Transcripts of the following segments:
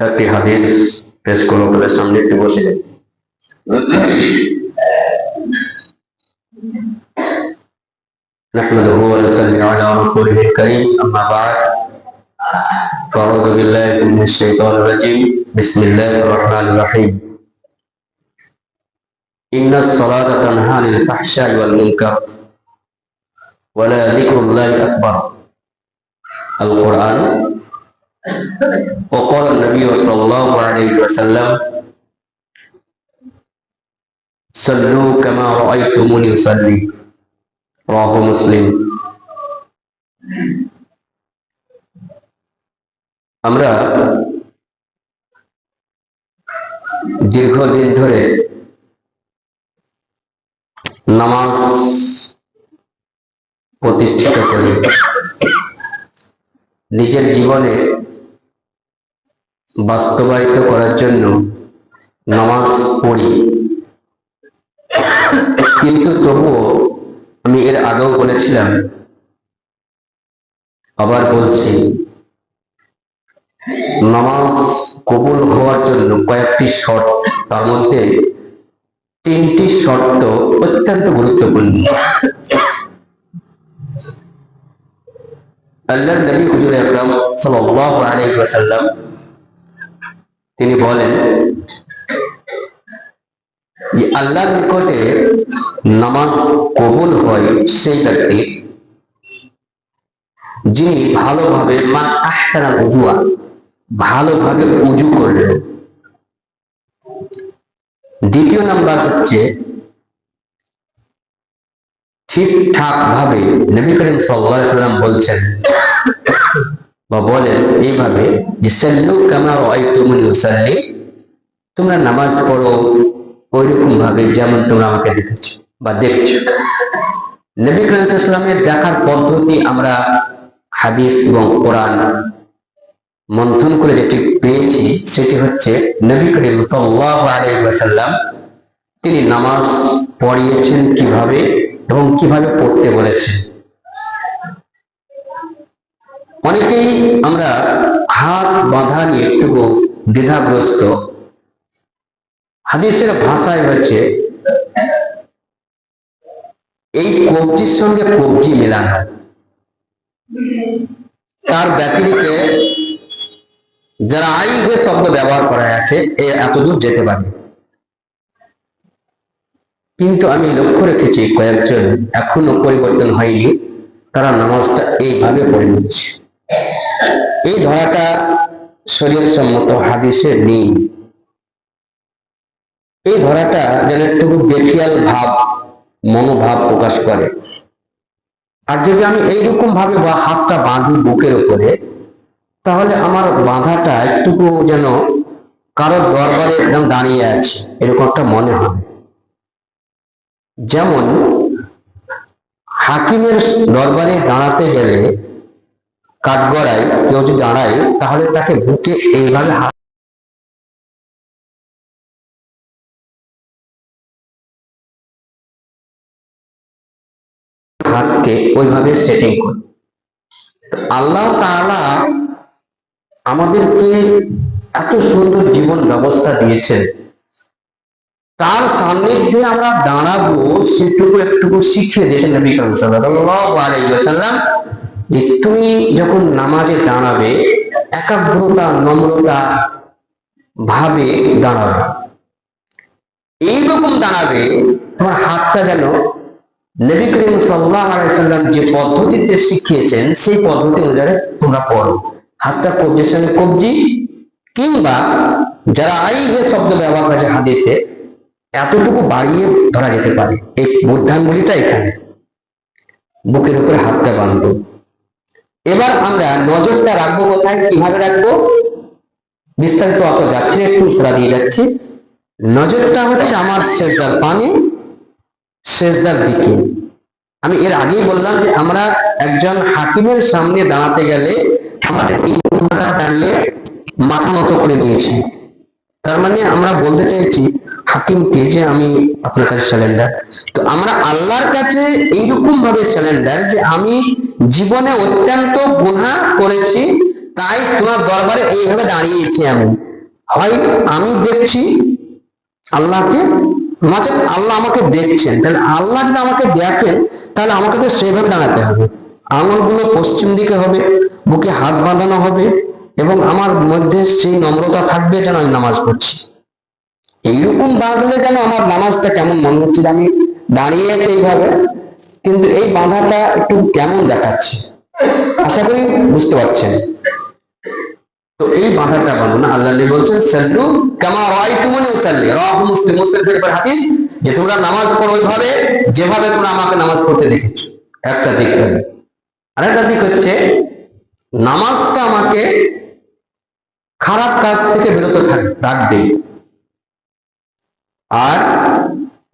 একটি হাদিস পেশ করব আপনাদের সামনে, একটু বসে যাই। نحمده ونصلي على رسوله الكريم أما بعد فأعوذ بالله من الشيطان الرجيم بسم الله الرحمن الرحيم إن الصلاة تنهى عن الفحشاء والمنكر ولذكر الله أكبر القرآن. وقال النبي صلى الله عليه وسلم صلوا كما رأيتموني أصلي رواه মুসলিম। আমরা দীর্ঘদিন ধরে নামাজ প্রতিষ্ঠিত করি, নিজের জীবনে বাস্তবায়িত করার জন্য নামাজ পড়ি, কিন্তু তবুও আমি এর আগেও বলেছিলাম, আবার বলছি, নামাজ কবুল হওয়ার জন্য কয়েকটি শর্ত, তার মধ্যে 3টি শর্ত অত্যন্ত গুরুত্বপূর্ণ। আল্লাহর নবী হুজুর আকরাম সাল্লাল্লাহু আলাইহি ওয়াসাল্লাম তিনি বলেন যে আল্লাহর নিকটে নামাজ কবুল হয় সেই ব্যক্তি যিনি ভালোভাবে মান আহসানাল উজুয়া, ভালোভাবে উজু করলেন। দ্বিতীয় নাম্বার হচ্ছে ঠিকঠাক ভাবে নবী করিম সাল্লাল্লাহু আলাইহি ওয়াসাল্লাম বলছেন বা বলেন এইভাবে যে সাল্লু কামা রাআইতুমুনি উসাল্লি, তোমরা নামাজ পড়ো ওইরকম ভাবে যেমন তোমরা আমাকে দেখেছো বা দেখছো। নবী করিম সাল্লাল্লাহু আলাইহি ওয়াসাল্লামের দেখার পদ্ধতি আমরা হাদিস এবং কোরআন মন্থন করে যেটি পেয়েছি সেটি হচ্ছে নবী করিম সাল্লাল্লাহু আলাইহি ওয়াসাল্লাম তিনি নামাজ পড়িয়েছেন কিভাবে এবং কিভাবে পড়তে বলেছেন। অনেকেই আমরা হাত বাঁধা নিয়ে একটু দ্বিধাগ্রস্ত। হাদিসের ভাষায় হচ্ছে এই কবজির সঙ্গে কবজি মেলানো, তার ব্যতিরিক্ত যারা আইগে শব্দ ব্যবহার করা আছে এতদূর যেতে পারে। কিন্তু আমি লক্ষ্য রেখেছি কয়েকজন এখনো পরিবর্তন হয়নি, তারা নামাজটা এইভাবে পড়ে নিচ্ছে। এই ধরাটা শরীয়ত সম্মত হাদিসে নেই। এই ধরাটা যেন একটু বেখিয়াল ভাব, মনোভাব প্রকাশ করে। আর যদি আমি এইরকম ভাবে বা হাতটা বাঁধি বুকের উপরে, তাহলে আমার বাঁধাটা একটুকু যেন কারোর দরবারে একদম দাঁড়িয়ে আছে এরকম একটা মনে হবে। যেমন হাকিমের দরবারে দাঁড়াতে গেলে কাঠগড়ায় কেউ যদি দাঁড়ায় তাহলে তাকে বুকে এইভাবে হাতকে ওইভাবে সেটিং করে। আল্লাহ তাআলা আমাদেরকে এত সুন্দর জীবন ব্যবস্থা দিয়েছেন, তার সান্নিধ্যে আমরা দাঁড়াবো সেটুকু একটুকু শিখিয়ে দিয়েছেন নবী করিম সাল্লাল্লাহু আলাইহি ওয়াসাল্লাম যে তুমি যখন নামাজে দাঁড়াবে একাগ্রতা নম্রতা ভাবে দাঁড়াবে, এইরকম দাঁড়াবে তোমার হাতটা যেন নবী করিম সাল্লাল্লাহু আলাইহি ওয়াসাল্লাম যে পদ্ধতিতে শিখিয়েছেন সেই পদ্ধতি অনুযায়ী তোমরা পড়ো। হাতটা কবজির সঙ্গে কবজি, কিংবা যারা আইগে শব্দ ব্যবহার করেছে হাদিসে এতটুকু বাড়িয়ে ধরা যেতে পারে। এই বুদ্ধাঙ্গুলিটা এখানে বুকের উপরে হাতটা বাঁধবো। এবার আমরা নজরটা রাখবো কোথায়, কিভাবে রাখবো, বিস্তারিত অত যাচ্ছে, একটু ইশারা দিয়ে যাচ্ছি। নজরটা হচ্ছে আমার সেজদার পানে, সেজদার দিকে। আমি এর আগেই বললাম যে আমরা একজন হাকিমের সামনে দাঁড়াতে গেলে আমাদের দাঁড়িয়ে মাথা নত করে নিয়েছি। তার মানে আমরা বলতে চাইছি হাকিমকে যে আমি আপনার কাছে স্যালেন্ডার। তো আমরা আল্লাহর কাছে এইরকম ভাবে স্যালেন্ডার যে আমি জীবনে অত্যন্ত গুনাহ করেছি, তাই তোমার দরবারে এইভাবে দাঁড়িয়েছি আমি। হয় আমি দেখছি আল্লাহকে, নচেত আল্লাহ আমাকে দেখছেন। তাহলে আল্লাহ যদি আমাকে দেখেন তাহলে আমাকে তো সেভাবে দাঁড়াতে হবে, আঙুলগুলো পশ্চিম দিকে হবে, বুকে হাত বাঁধানো হবে, এবং আমার মধ্যে সেই নম্রতা থাকবে যেন আমি নামাজ পড়ছি। এইরকম বাঁধলে যেন আমার নামাজটা কেমন মনে হচ্ছে, আমি দাঁড়িয়ে আছি এইভাবে, কিন্তু এই বাঁধাটা একটু কেমন দেখাচ্ছে। আশা করি বুঝতে পারছেন। তো এই বাঁধাটা বাঁধো না। আল্লাহ নবী বলছেন সাল্লু কামা রাআইতুমুনি উসাল্লি, রাওয়াহু মুসলিম। মুসলিম শরীফের হাদিস, যে তোমরা নামাজ পড়ো ওইভাবে যেভাবে তোমরা আমাকে নামাজ পড়তে দেখেছো। একটা দিক হবে। আরেকটা দিক হচ্ছে নামাজটা আমাকে খারাপ কাজ থেকে বিরত রাখবে। আর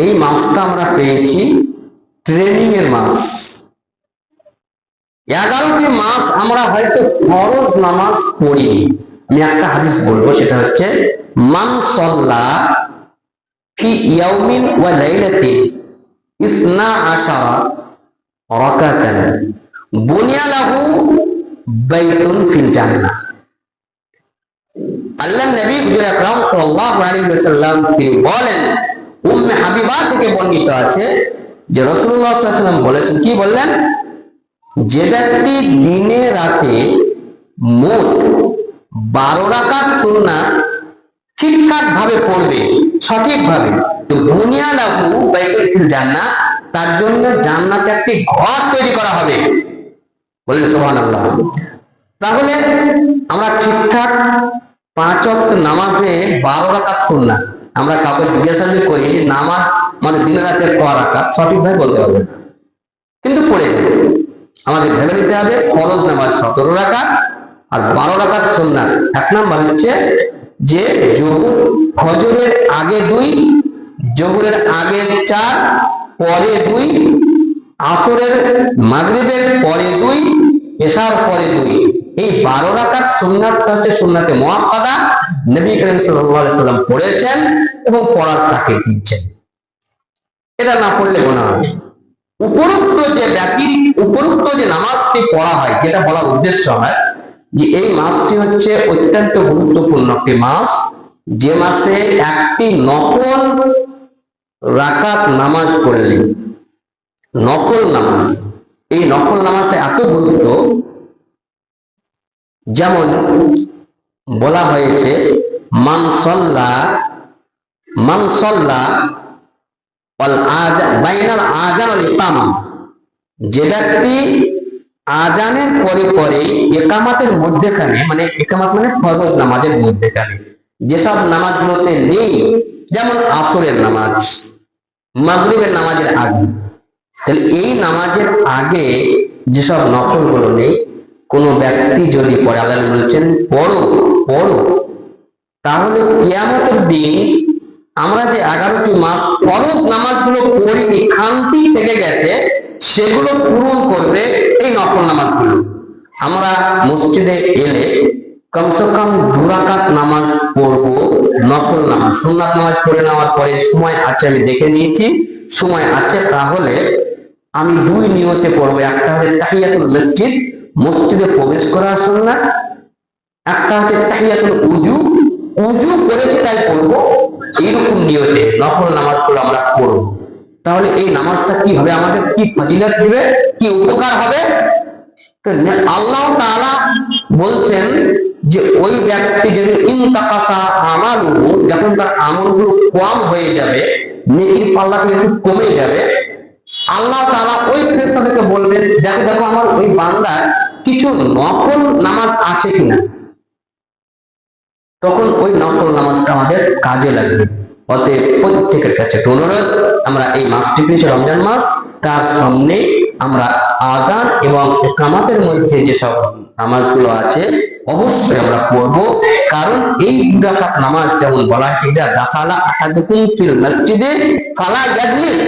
এই মাসটা আমরা পেয়েছি ট্রেনিং এর মাস। 11টি মাস আমরা হয়তো ফরজ নামাজ পড়ি। আমি একটা হাদিস বলবো, সেটা হচ্ছে মান সাল্লা ফি ইয়াউমিন ওয়া লাইলাতিন 12 রাকাতান বুনিয়া লাহু বাইতুন ফিল জান্নাহ। আল্লাহর নবী হুজুর আকরাম সাল্লাল্লাহু আলাইহি ওয়াসাল্লাম তিনি বলেন, উম্মে হাবিবা থেকে বর্ণিত আছে যে রাসূলুল্লাহ সাল্লাল্লাহু আলাইহি ওয়াসাল্লাম বলেছেন, কি বললেন, যে ব্যক্তি দিনে রাতে মোট 12 রাকাত সুন্নাত ঠিকঠাক ভাবে পড়বে, সঠিকভাবে, তো বুনিয়া লাহু বাইতুল ফিল জান্নাহ, তার জন্য জান্নাতে একটি ঘর তৈরি করা হবে। বলেন সুবহানাল্লাহ। তাহলে আমরা ঠিকঠাক 5 ওয়াক্ত নামাজে 12 রাকাত সুন্নাত, আমরা কাউকে জিজ্ঞাসা করি যে নামাজ মানে দিনে রাতে কয় রাকাত, সঠিকভাবে বলতে হবে, কিন্তু পড়ে যাবে। আমাদের ভেবে নিতে হবে ফরজ নামাজ 17 রাকাত আর 12 রাকাত সুন্নাত। এক নাম্বার হচ্ছে যে যোহর, ফজরের আগে 2, যোহরের আগে 4, পরে 2, আসরের মাগরিবের পরে 2, এশার পরে 2। এই 12 রাকাত সুন্নাতটা হচ্ছে সুন্নাতে মুআক্কাদা, নবী করিম সাল্লাল্লাহু আলাইহি ওয়াসাল্লাম পড়েছেন এবং পড়ার তাকে দিয়েছেন। এটা না পড়লে গুনাহ হবে। উপরোক্ত যে নামাজটি পড়া হয়, যেটা বলার উদ্দেশ্য হয় যে এই মাসটি হচ্ছে অত্যন্ত গুরুত্বপূর্ণ একটি মাস, যে মাসে একটি নফল রাকাত নামাজ পড়লে, নফল নামাজ, এই নফল নামাজটা এত গুরুত্ব, যেমন বলা হয়েছে মান সাল্লা বাইনাল আযান ওয়াল ইকামা, যে ব্যক্তি আজানের পরে পরে ইকামাতের মধ্যখানে, মানে ইকামাত মানে ফরজ নামাজের মধ্যখানে যেসব নামাজগুলোতে নেই, যেমন আসরের নামাজ, মাগরিবের নামাজের আগে, তাহলে এই নামাজের আগে যেসব নফলগুলো নেই, কোনো ব্যক্তি যদি পড়ে, আল্লাহ বলছেন পড়ো, তাহলে কিয়ামতের দিন আমরা যে 11টি মাস ফরজ নামাজগুলো পড়িনি, খান্তি থেকে গেছে, সেগুলো পূরণ করবে এই নফল নামাজগুলো। আমরা মসজিদে এলে কমসে কম 2 রাকাত নামাজ পড়বো, নফল নামাজ। সুন্নাত নামাজ পড়ে নেওয়ার পরে সময় আছে, আমি দেখে নিয়েছি সময় আছে, তাহলে আমি 2 নিয়তে পড়বো। একটা হচ্ছে তাহিয়াতুল মসজিদ, মসজিদে প্রবেশ করার সুন্নাত। একটা হচ্ছে তাহিয়াতুল উযু করেছি তাই পড়বো। এইরকম নিয়তে নফল নামাজগুলো আমরা পড়বো। তাহলে এই নামাজটা কি হবে, আমাদের কি ফজিলত দিবে, কি উপকার হবে। আল্লাহ তাআলা বলছেন যে ওই ব্যক্তি যদি ইনতাকাসা আমালুহু, যখন তার আমলগুলো কম হয়ে যাবে, নেকির পাল্লা থেকে একটু কমে যাবে, আল্লাহ তাআলা ওই ফেরেশতাদেরকে বলবেন, দেখো আমার ওই বান্দার কিছু নফল নামাজ আছে কিনা। তখন ওই নফল নামাজটা আমাদের কাজে লাগবে। অতএব প্রত্যেকের কাছে অনুরোধ, আমরা এই মাসটি পেয়েছি রমজান মাস, তার সামনে আমরা আযান এবং ইকামাতের মধ্যে যেসব নামাজগুলো আছে অবশ্যই আমরা পড়বো। কারণ এই 2 রাকাত নামাজ যেমন বলা হয়েছে, ইযা দাখালা আহাদুকুম ফিল মসজিদে ফালা ইয়াজলিস,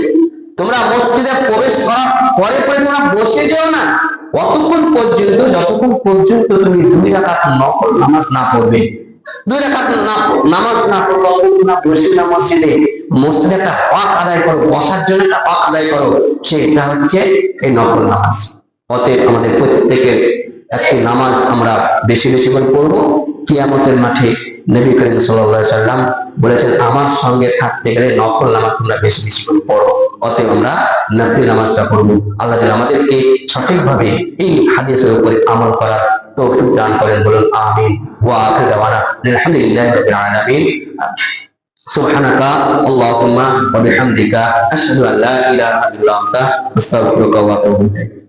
তোমরা মসজিদে প্রবেশ করার পরে তোমরা বসে যেও না, অতক্ষণ পর্যন্ত যতক্ষণ পর্যন্ত তুমি 2 রাকাত নফল নামাজ না পড়বে। 2 রাকাত নামাজ না পড়লে না বসে না মসজিদে একটা হক আদায় করো, বসার জন্য একটা হক আদায় করো, সেটা হচ্ছে এই নফল নামাজ। অতএব আমাদের প্রত্যেকের একটি নামাজ আমরা বেশি বেশি করে পড়বো, কিয়ামতের মাঠে নবী করিম সাল্লাল্লাহু আলাইহি সাল্লাম বলেছেন আমার সঙ্গে থাকতে গেলে নফল নামাজ তোমরা বেশি বেশি করে পড়ো। অতএব আমরা নফল নামাজটা পড়বো। আল্লাহ যেন আমাদেরকে সঠিকভাবে এই হাদিসের উপরে আমল করার তৌফিক দান করেন, বলুন আমিন। ওয়া আখিরু দাওয়ানা আলহামদুলিল্লাহি রাব্বিল আলামিন। سبحانك اللهم وبحمدك أشهد أن لا إله إلا أنت أستغفرك وأتوب إليك।